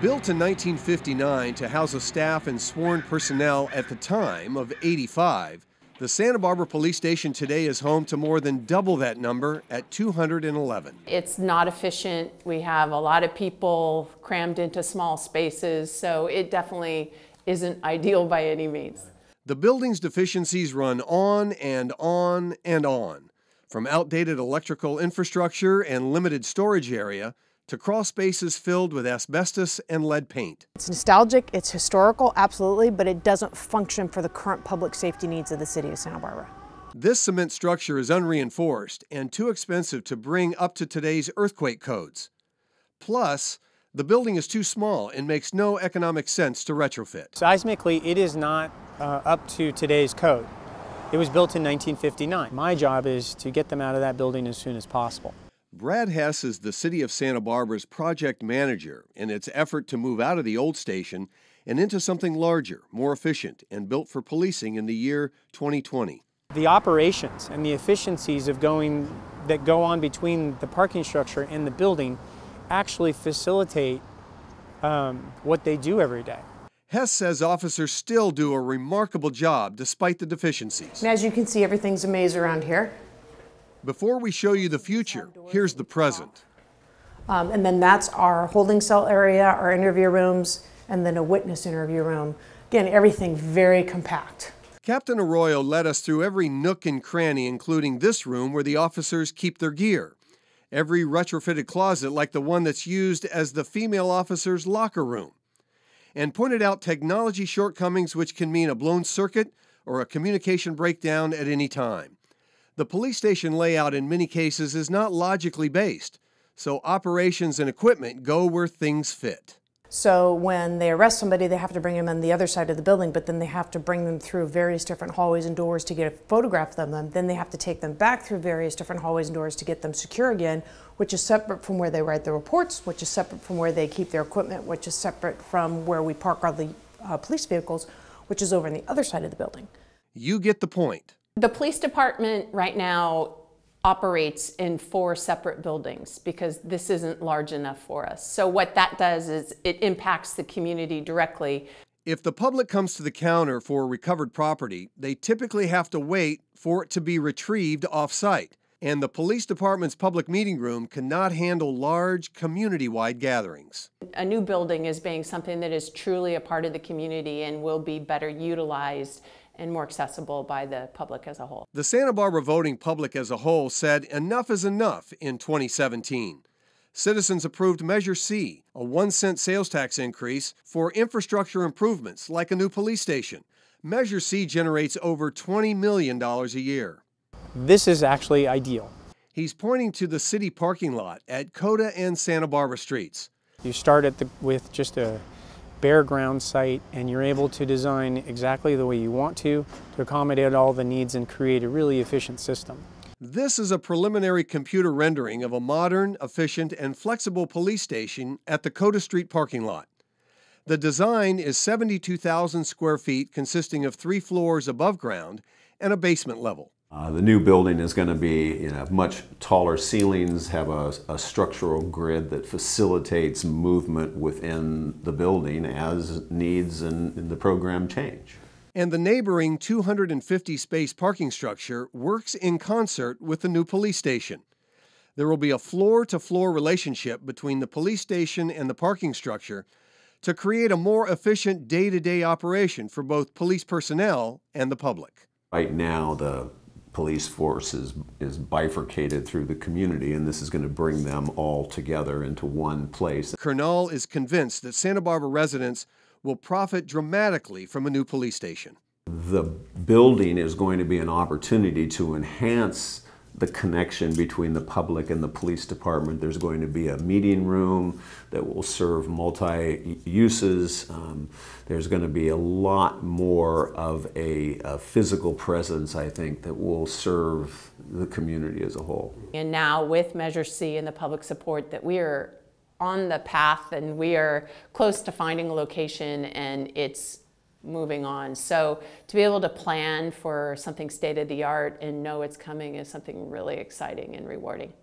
Built in 1959 to house a staff and sworn personnel at the time of 85, the Santa Barbara Police Station today is home to more than double that number at 211. It's not efficient. We have a lot of people crammed into small spaces, so it definitely isn't ideal by any means. The building's deficiencies run on and on and on, from outdated electrical infrastructure and limited storage area to crawl spaces filled with asbestos and lead paint. It's nostalgic, it's historical, absolutely, but it doesn't function for the current public safety needs of the city of Santa Barbara. This cement structure is unreinforced and too expensive to bring up to today's earthquake codes. Plus, the building is too small and makes no economic sense to retrofit. Seismically, it is not up to today's code. It was built in 1959. My job is to get them out of that building as soon as possible. Brad Hess is the City of Santa Barbara's project manager in its effort to move out of the old station and into something larger, more efficient, and built for policing in the year 2020. The operations and the efficiencies that go on between the parking structure and the building actually facilitate what they do every day. Hess says officers still do a remarkable job despite the deficiencies. And as you can see, everything's a maze around here. Before we show you the future, here's the present. And then that's our holding cell area, our interview rooms, and then a witness interview room. Again, everything very compact. Captain Arroyo led us through every nook and cranny, including this room where the officers keep their gear. Every retrofitted closet like the one that's used as the female officer's locker room. And pointed out technology shortcomings which can mean a blown circuit or a communication breakdown at any time. The police station layout in many cases is not logically based, so operations and equipment go where things fit. So when they arrest somebody, they have to bring them on the other side of the building, but then they have to bring them through various different hallways and doors to get a photograph of them. Then they have to take them back through various different hallways and doors to get them secure again, which is separate from where they write the reports, which is separate from where they keep their equipment, which is separate from where we park all the police vehicles, which is over on the other side of the building. You get the point. The police department right now operates in 4 separate buildings because this isn't large enough for us. So what that does is it impacts the community directly. If the public comes to the counter for recovered property, they typically have to wait for it to be retrieved off-site. And the police department's public meeting room cannot handle large community-wide gatherings. A new building is being something that is truly a part of the community and will be better utilized and more accessible by the public as a whole. The Santa Barbara voting public as a whole said enough is enough in 2017. Citizens approved Measure C, a 1-cent sales tax increase for infrastructure improvements like a new police station. Measure C generates over $20 million a year. This is actually ideal. He's pointing to the city parking lot at Coda and Santa Barbara streets. You start with just a bare ground site, and you're able to design exactly the way you want to accommodate all the needs and create a really efficient system. This is a preliminary computer rendering of a modern, efficient, and flexible police station at the Coda Street parking lot. The design is 72,000 square feet consisting of 3 floors above ground and a basement level. The new building is going to be much taller ceilings, have a structural grid that facilitates movement within the building as needs and the program change. And the neighboring 250-space parking structure works in concert with the new police station. There will be a floor-to-floor relationship between the police station and the parking structure to create a more efficient day-to-day operation for both police personnel and the public. Right now, the police force is bifurcated through the community, and this is going to bring them all together into one place. Colonel is convinced that Santa Barbara residents will profit dramatically from a new police station. The building is going to be an opportunity to enhance the connection between the public and the police department. There's going to be a meeting room that will serve multi-uses. There's going to be a lot more of a physical presence, I think, that will serve the community as a whole. And now with Measure C and the public support that we are on the path and we are close to finding a location and it's moving on. So to be able to plan for something state-of-the-art and know it's coming is something really exciting and rewarding.